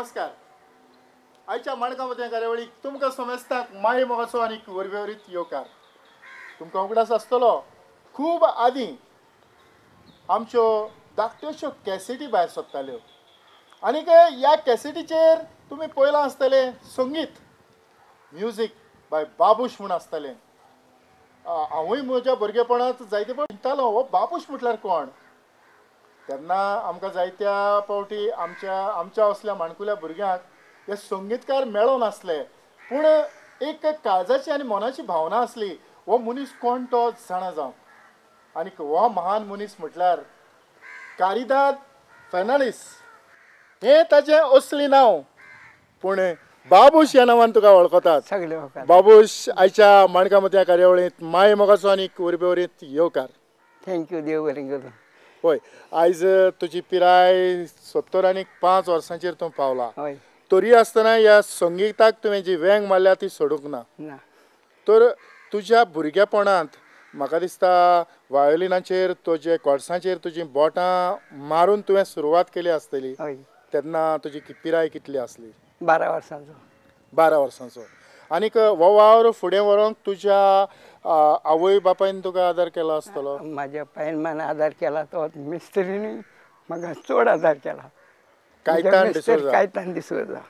नमस्कार. आयच्या माणकामते कार्यावळीक तुमकां समेस्ताक माय मोगाचो आनी वरवेवरीत येवकार. तुमकां उगडास आसतलो खूब आदीं आमच्यो धाकट्योश्यो कॅसेटी भायर सरताल्यो आनीक ह्या कॅसेटीचेर तुमी पळयलां आसतलें संगीत म्युजीक बाय बाबूश म्हूण आसतालें. हांवूय म्हज्या भुरगेपणांत जायते फावट चिंततालो हो बाबूश म्हटल्यार कोण. तेन्ना आमकां जायत्या फावटी आमच्या असल्या माणकुल्या भुरग्यांक हे संगीतकार मेळो नासले, पूण एक काळजाची आनी मनाची भावना आसली हो मनीस कोण तो जाणा जावं. आनीक हो महान मनीस म्हटल्यार कारिदाद फेर्नांडीस. हें ताचें असली नांव, पूण बाबूश ह्या नांवान तुका वळखतात. बाबूश आयच्या माणकामत्या कार्यावळींत माय मोगाचो आनी वरबेवरीत येवकार. थँक्यू, देव बरें करूं. होय, आयज तुजी पिराय 75 वर्सांचेर तूं पावला. तरी आसतना ह्या संगीताक तुवें जी वेंग मारल्या ती सोडूंक ना. तर तुज्या भुरगेपणांत म्हाका दिसता वायोलिनाचेर तुजे कॉर्ड्सांचेर तुजीं बोटां मारून तुवें सुरवात केली आसतली. तेन्ना तुजी पिराय कितली आसली? 12 वर्सांचो. 12 वर्सांचो. आनीक हो वावर फुडें व्हरूंक तुज्या आवय बापायन तुका आदार केलो आसतलो? म्हाज्या बापायन आदार केला, तो मिस्त्रीनी म्हाका चड आदार केला. Caitan D'Souza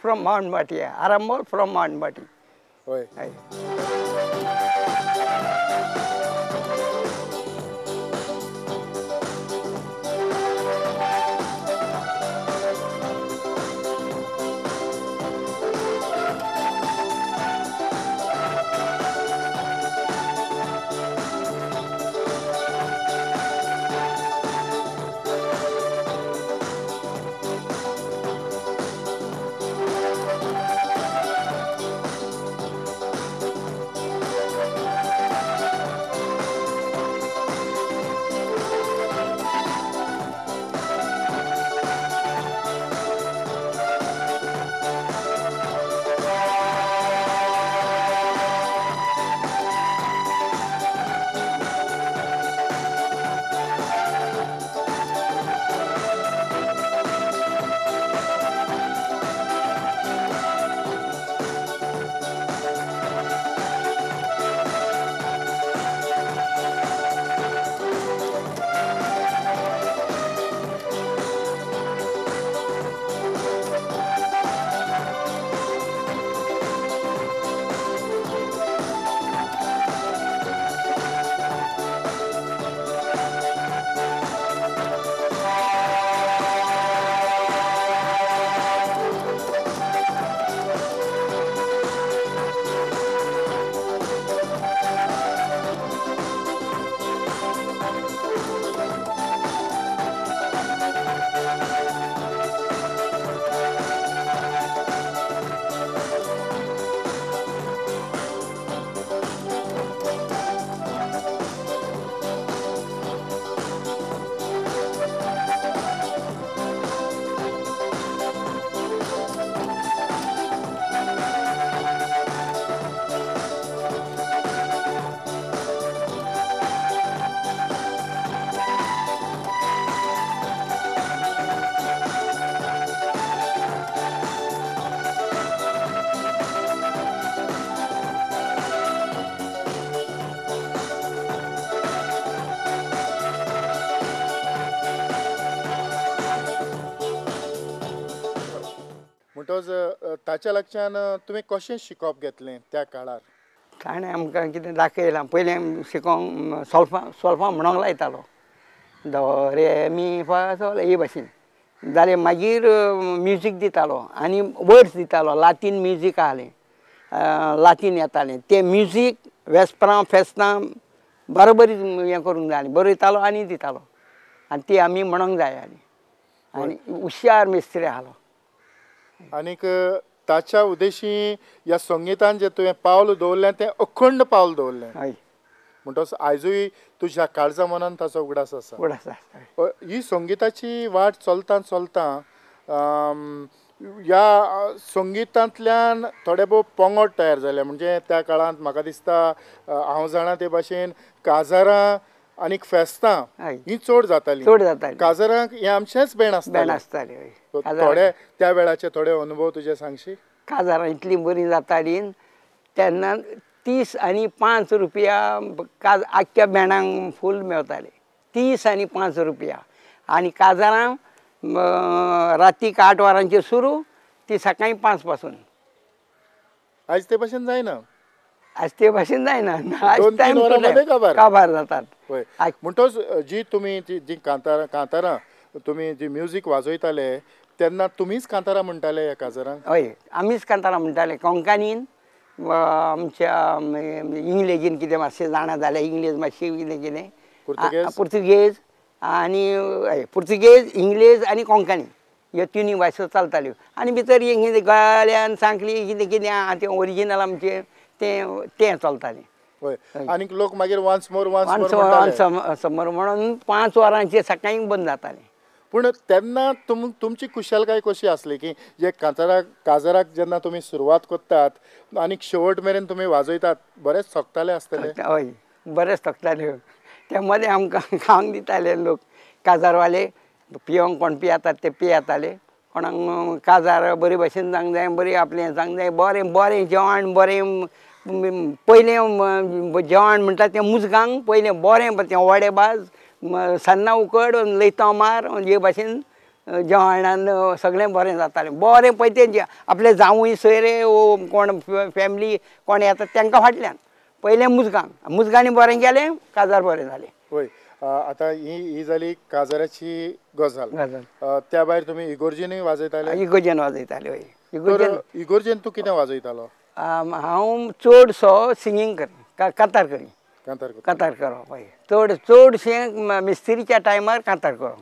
from माउंटबाटी, Arambol from माउंटबाटी. होय. म्हणटच ताच्या लागच्यान तुवें कशें शिकप घेतलें त्या काळार? ताणें आमकां कितें दाखयलां. पयलें शिकोवंक सोल्फां म्हणोंक लायतालो, दो रे मी फा सोल हे भाशेन. जालें मागीर म्युजीक दितालो आनी वर्ड्स दितालो. लातीन म्युजीक आहलें, लातीन येतालें. तें म्युजीक वेस्परां फेस्तां बरोबरी हें करूंक जाय आसलें. बरयतालो आनी दितालो आनी ती आमी म्हणोंक जाय आनी हुशार मेस्त्री आहलो. आनीक ताच्या उद्देशी ह्या संगीतान जें तुवें पावल दवरलें तें अखंड पावल दवरलें. म्हणटच आयजूय तुज्या काळजा मनान ताचो उगडास आसा. ही संगीताची वाट चलता चलता ह्या संगीतांतल्यान थोडे भोव पंगड तयार जाले. म्हणजे त्या काळांत म्हाका दिसता हांव जाणा ते भाशेन काजारां आनीक फेस्तां हय ही चड जातालीं. चड जाताली काजरांक हे आमचेच बँड बँड आसताले. आसताली हय सो काजारां थोडे त्या वेळाचे थोडे अनुभव तुजे सांगशी. काजारां इतली बरी जाताली तेन्ना 30 आनी 5 रुपया काज आख्ख्या बँडांक फूल मेवताले 30 आनी 5 रुपया आनी काजारां रातीक 8 वरांचेर सुरू ती सकाळीं 5 पासून. आयज ते भशेन जायना. आज ते भाशेन जायना आज 2-3 टायम वरां मध्ये काबार. काबार जातात. होय आय- म्हणटोच जी तुमी जी कांतारां तुमी जी म्युजीक वाजयताले तेन्ना तुमीच कांतारां म्हणटाले ह्या काजारांक. हय आमीच कांतारां म्हणटाले कोंकणीन आमच्या इंग्लेजीन कितें मातशें जाणा जाल्यार इंग्लीश मातशी कितें कितें पुर्तुगेज? पुर्तुगेज आनी हय पुर्तुगेज इंग्लीश आनी कोंकणी ह्यो तिनूय भासो चलताल्यो आनी भितर एक कितें गळ्यान सांकली कितें कितें आहा तें ओरिजिनल आमचें तें चलतालें. होय आनीक लोक मागीर वन्स मोर समोर म्हणून 5 वरांचेर सकाळीं बंद जातालें. पूण तेन्ना तुमची कुशलकाय कशी आसली की जे काजाराक जेन्ना तुमी सुरवात करतात आनीक शेवट मेरेन तुमी वाजयतात बरेच थकताले आसतले. हय बरेच थकताल्यो त्या मदें आमकां खावंक दिताले लोक काजारवाले पियोंक कोण पियेतात ते पियेताले कोणाक काजार बरे भशेन जावंक जाय बरी आपलें जावंक जाय बरें बरें जेवण बरें पयलें जेवण म्हणटा तें मुजगांक पयलें बरें तें वडेबाज सन्नां उकड लयतो मार हे भाशेन जेवणान सगळें बरें जातालें बरें पळय तें आपलें जावूय सोयरे कोण फॅमिली कोण येता तांकां फाटल्यान पयलें मुजगांनी बरें केलें काजार बरें जालें. होय आतां ही जाली काजाराची गजाल. त्या भायर तुमी इगोर्जीनूय वाजयताले. इगोर्जेन वाजयताले हय इगोर्जेन तूं कितें वाजयतालो. हांव चडसो सिंगींग करी कांतार करी कांतार करप हय चडशें मिस्त्रीच्या टायमार कांतार करप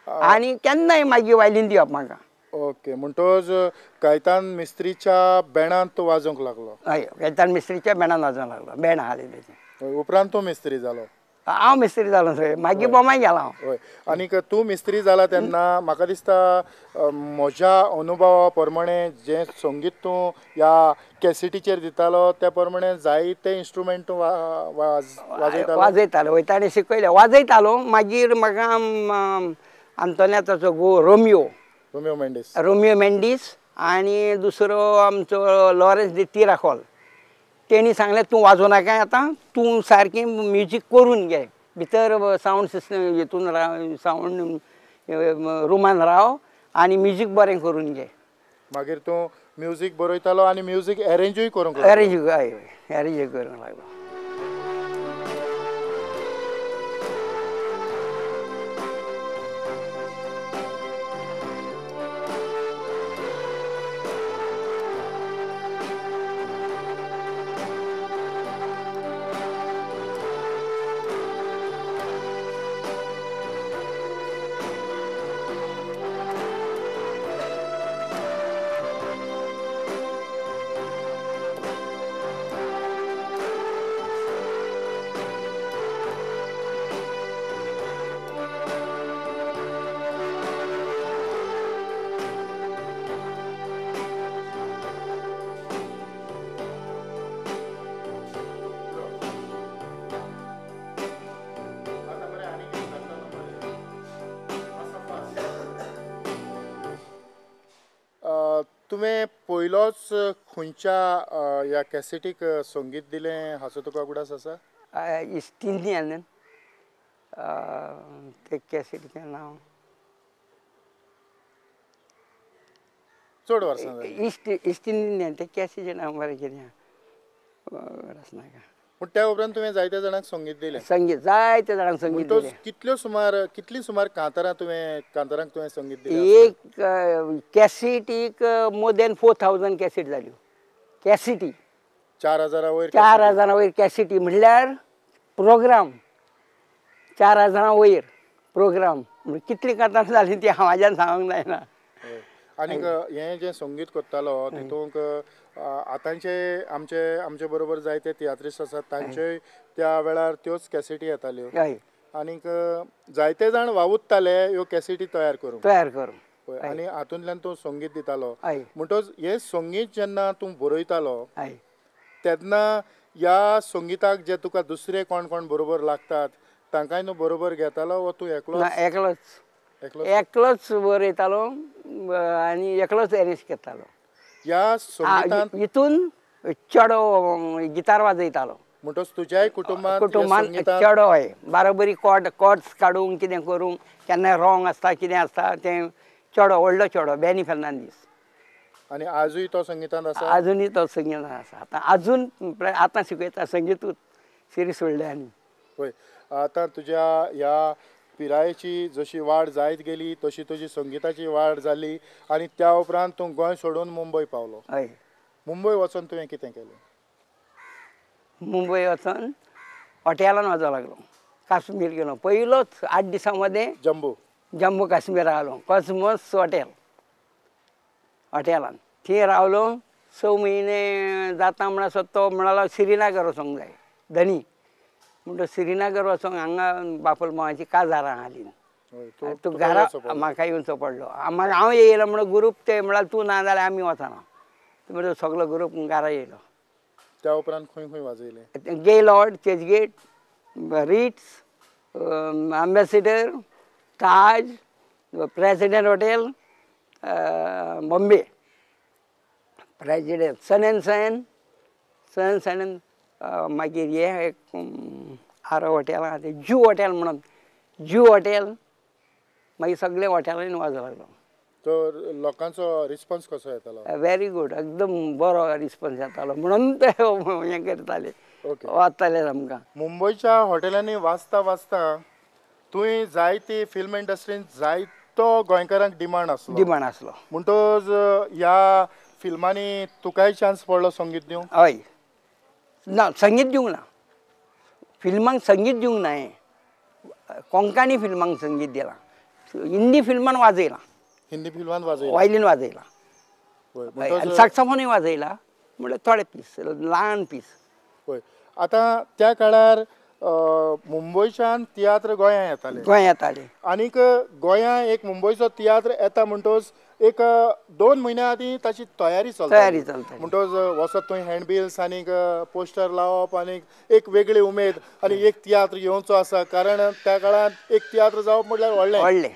आनी केन्नाय मागीर वायलीन दिवप म्हाका. ओके म्हणटोच कैतान मिस्त्रीच्या बँडांत तूं वाजोवंक लागलो. हय कैतान मिस्त्रीच्या बँडान वाजोवंक लागलो बँड आहाले तेजे. उपरांत तूं मिस्त्री जालो. हांव मिस्त्री जालो थंय मागीर बोमाय गेलो हांव. हय आनीक तूं मिस्त्री जाला तेन्ना म्हाका दिसता म्हज्या अनुभवा प्रमाणे जें संगीत तूं ह्या कॅसेटीचेर दितालो त्या प्रमाणे जायते इन्स्ट्रुमेंट तूं वाजयतालो वयताणी शिकयलें वाजयतालो मागीर म्हाका आंतोन्याचो रोमियो मेंडीस आनी दुसरो आमचो लॉरेन्स दी तिराखोल तेणी सांगलें तूं वाजोव नाका आतां तूं सारकें म्युजीक करून घे भितर सावंड सिस्टम हितून सावंड रुमान राव आनी म्युजीक बरें करून घे. मागीर तूं म्युजीक बरयतालो आनी म्युजीक अरेंजूय करूंक अरेंज करूंक लागलो. तुवें पयलोच खंयच्या ह्या कॅसेटीक संगीत दिलें हाचो तुका उगडास आसा. इस्ट इंडियन ते कॅसेटीचें नांव चड वर्सां जालीं. इस्ट इंडियन ते कॅसेटीचें नांव बरें कितें नाका. पूण त्या उपरांत तुवें जायत्या जाणांक संगीत दिलें. जायत्या जाणांक संगीत दिलें. कितली सुमार कांतारांक तुवें संगीत दिलें. एक कॅसेटीक मोर दॅन 4000 कॅसेट जाल्यो. कॅसेटी 4000 वयर 4000 वयर कॅसेटी म्हणल्यार प्रोग्राम 4000 वयर प्रोग्राम कितली कांतार जाली ती म्हाज्यान सांगूंक जायना. आनीक हें जें संगीत करतालो तितूंक आतांचे आमचे बरोबर जायते तियात्रीस्ट आसात तांच्योय त्या वेळार त्योच कॅसेटी येताल्यो. आनीक जायते जाण वावुरताले ह्यो कॅसेटी तयार करूंक आनी हातूंतल्यान तूं संगीत दितालो. म्हणटच हें संगीत जेन्ना तूं बरयतालो तेन्ना ह्या संगिताक जे तुका दुसरे कोण कोण बरोबर लागतात तांकांय न्हू बरोबर घेतालो वा तूं एकलो ना एकलोच एकलो एकलोच वर येतालो आनी एकलोच एरेंज करतालो ह्या संगीतांत हितून चेडो गिटार वाजयतालो म्हणटच तुज्याय कुटुंबांत ह्या कुटुंबान संगीतांत चेडो हय बाराबरी कॉर्ड्स काडूंक कितें करूंक केन्नाय रॉंग आसता कितें आसता तें चेडो व्हडलो चेडो बॅनी फेर्नांदीस आनी आजूय तो संगीतांत आसा अजूनय तो संगीत आसा आतां अजून आतां शिकयता संगीतूच सिरी सोडल्या आनी पळय आतां तुज्या ह्या पिरायेची जशी वाड जायत गेली तशी तुजी संगीताची वाड जाली आनी त्या उपरांत तूं गोंय सोडून मुंबय पावलो हय मुंबय वचून तुवें कितें केलें मुंबय वचून हॉटेलान वचो लागलो काश्मीर गेलो पयलोच 8 दिसां मध्ये जम्मू काश्मीर रावलो कॉस्मोस हॉटेलान थंय रावलो 6 म्हयने जाता म्हणसर तो म्हणालो श्रीनगर वचोंक जाय धनी म्हणटो श्रीनगर वचोंक हांगा बापोल मावाची काजारां हालीं तूं घरा म्हाका येवचो पडलो हांव येयलो म्हणून ग्रूप ते म्हळ्यार तूं ना जाल्यार आमी वचना म्हणून सगलो ग्रूप घरा येयलो त्या उपरांत खंय खंय वाजयलें गेलॉर्ड चर्चगेट रिट्स एम्बेसिडर ताज प्रेसिडेंट हॉटेल बॉम्बे प्रेसिडेंट सन एंड सन मागीर हे एक आरो हॉटेल आहा तें जू हॉटेल म्हणून जू हॉटेल मागीर सगळे हॉटेलांनी वचूंक लागलो तो लोकांचो रिस्पॉन्स कसो येतालो व्हेरी गूड एकदम बरो रिस्पॉन्स येतालो म्हणून ते हें करताले वाचताले आमकां मुंबयच्या हॉटेलांनी वाचता वाचता तुवें जायती फिल्म इंडस्ट्रींत जायतो गोंयकारांक डिमांड आसलो म्हणटच ह्या फिल्मांनी तुकाय चान्स पडलो संगीत दिवंक हय ना संगीत दिवंक ना फिल्मांक संगीत दिवंक ना कोंकणी फिल्मांक संगीत दिलां हिंदी फिल्मान वाजयलां हिंदी फिल्मांत वाजयलां वायलीन वाजयलां सॅक्सोफोनूय वाजयलां म्हणल्यार थोडे पीस ल्हान पीस पळय आतां त्या काळार मुंबयच्यान तियात्र गोंयां येताले आनीक गोंयां एक मुंबयचो तियात्र येता म्हणटच एक 2 म्हयन्या आदीं ताची तयारी चलता म्हणटच वचत थंय हँडबिल्स आनीक पोस्टर लावप आनीक एक वेगळी उमेद आनी एक तियात्र घेवचो आसा कारण त्या काळार एक तियात्र जावप म्हटल्यार व्हडलें